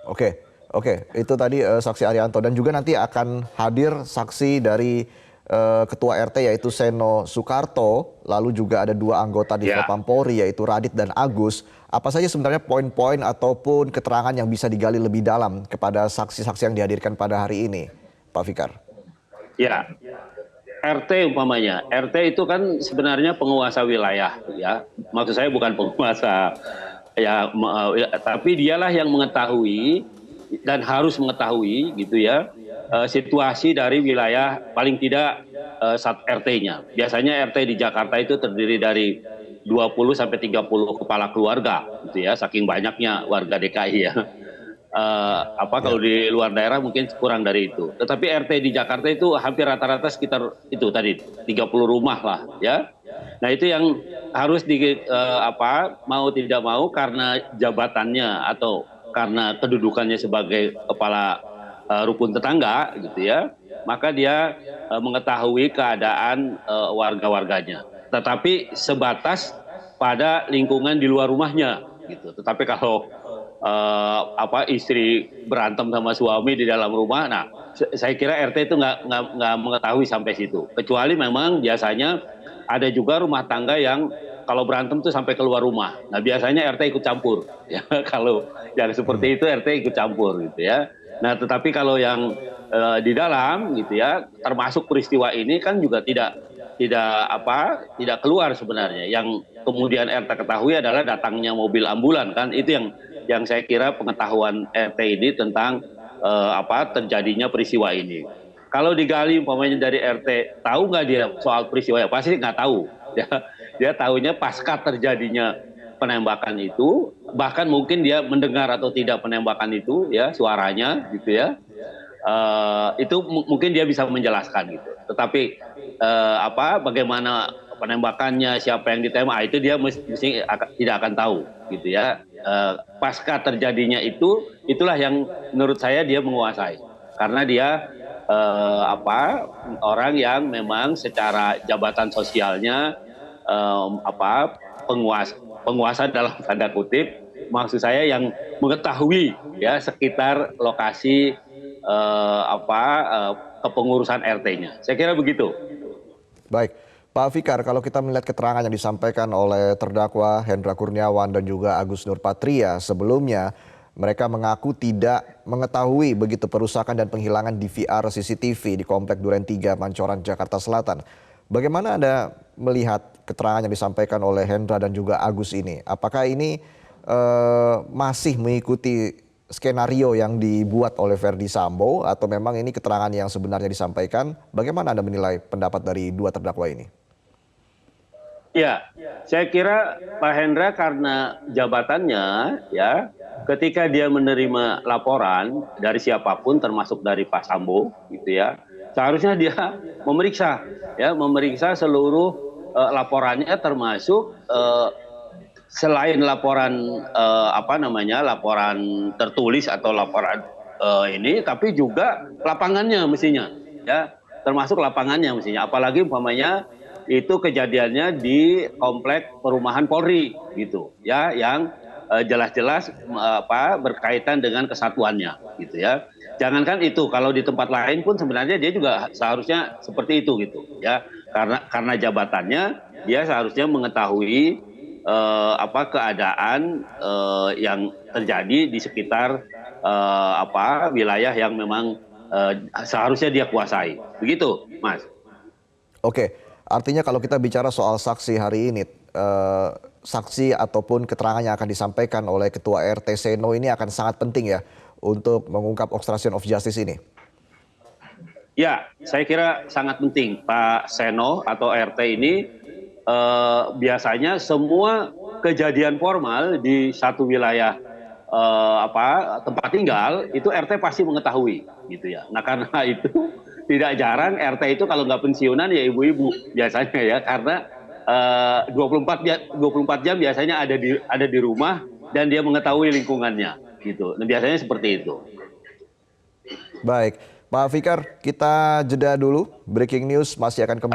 Oke, oke. Itu tadi saksi Arianto dan juga nanti akan hadir saksi dari Ketua RT yaitu Seno Soekarto, lalu juga ada dua anggota di Ya, Propam Polri yaitu Radit dan Agus. Apa saja sebenarnya poin-poin ataupun keterangan yang bisa digali lebih dalam kepada saksi-saksi yang dihadirkan pada hari ini, Pak Fikar? ya. RT umpamanya, RT itu kan sebenarnya penguasa wilayah, ya. Maksud saya bukan penguasa, ya, tapi dialah yang mengetahui dan harus mengetahui, gitu ya, situasi dari wilayah paling tidak RT-nya. Biasanya RT di Jakarta itu terdiri dari 20 sampai 30 kepala keluarga, gitu ya, saking banyaknya warga DKI ya. Ya. Kalau di luar daerah mungkin kurang dari itu. Tetapi RT di Jakarta itu hampir rata-rata sekitar itu tadi 30 rumah lah, ya. Nah, itu yang harus mau tidak mau karena jabatannya atau karena kedudukannya sebagai kepala rukun tetangga, gitu ya. Maka dia mengetahui keadaan warga-warganya. Tetapi sebatas pada lingkungan di luar rumahnya, gitu. Tetapi kalau istri berantem sama suami di dalam rumah. Nah, saya kira RT itu nggak mengetahui sampai situ. Kecuali memang biasanya ada juga rumah tangga yang kalau berantem tuh sampai keluar rumah. Nah, biasanya RT ikut campur. Ya, kalau yang Hmm. seperti itu RT ikut campur, gitu ya. Nah, tetapi kalau yang di dalam, gitu ya, termasuk peristiwa ini kan juga tidak keluar sebenarnya. Yang kemudian RT ketahui adalah datangnya mobil ambulan, kan itu yang saya kira pengetahuan RT ini tentang terjadinya peristiwa ini. Kalau digali umpamanya dari RT, tahu nggak dia soal peristiwa ya? Pasti nggak tahu. Dia tahunya pasca terjadinya penembakan itu, bahkan mungkin dia mendengar atau tidak penembakan itu, ya, suaranya, gitu ya. Itu mungkin dia bisa menjelaskan, gitu. Tetapi bagaimana penembakannya, siapa yang ditembak, itu dia mesti tidak akan tahu, gitu ya. Pasca terjadinya itulah yang menurut saya dia menguasai, karena dia orang yang memang secara jabatan sosialnya penguasa penguasa dalam tanda kutip, maksud saya yang mengetahui, ya, sekitar lokasi kepengurusan RT-nya. Saya kira begitu. Baik, Pak Fikar, kalau kita melihat keterangan yang disampaikan oleh terdakwa Hendra Kurniawan dan juga Agus Nurpatria sebelumnya, mereka mengaku tidak mengetahui begitu perusakan dan penghilangan DVR CCTV di Komplek Duren 3 Pancoran, Jakarta Selatan. Bagaimana Anda melihat keterangan yang disampaikan oleh Hendra dan juga Agus ini? Apakah ini masih mengikuti skenario yang dibuat oleh Verdi Sambo atau memang ini keterangan yang sebenarnya disampaikan? Bagaimana Anda menilai pendapat dari dua terdakwa ini? Ya, saya kira Pak Hendra karena jabatannya, ya, ketika dia menerima laporan dari siapapun termasuk dari Pak Sambo, gitu ya, seharusnya dia memeriksa, ya, memeriksa seluruh laporannya, termasuk selain laporan laporan tertulis atau laporan tapi juga lapangannya mestinya, ya, termasuk lapangannya mestinya, apalagi umpamanya itu kejadiannya di komplek perumahan Polri, gitu ya, yang jelas-jelas berkaitan dengan kesatuannya, gitu ya. Jangankan itu, kalau di tempat lain pun sebenarnya dia juga seharusnya seperti itu, gitu ya, karena jabatannya dia seharusnya mengetahui keadaan yang terjadi di sekitar wilayah yang memang seharusnya dia kuasai. Begitu, Mas. Oke, artinya kalau kita bicara soal saksi hari ini, saksi ataupun keterangan yang akan disampaikan oleh Ketua RT Seno ini akan sangat penting ya untuk mengungkap obstruction of justice ini. Ya, saya kira sangat penting Pak Seno atau RT ini. Biasanya semua kejadian formal di satu wilayah tempat tinggal itu RT pasti mengetahui, gitu ya. Nah, karena itu tidak jarang RT itu kalau nggak pensiunan ya ibu-ibu biasanya, ya, karena 24 jam biasanya ada di rumah dan dia mengetahui lingkungannya, gitu. Nah, biasanya seperti itu. Baik, Pak Fikar, kita jeda dulu. Breaking news masih akan kembali.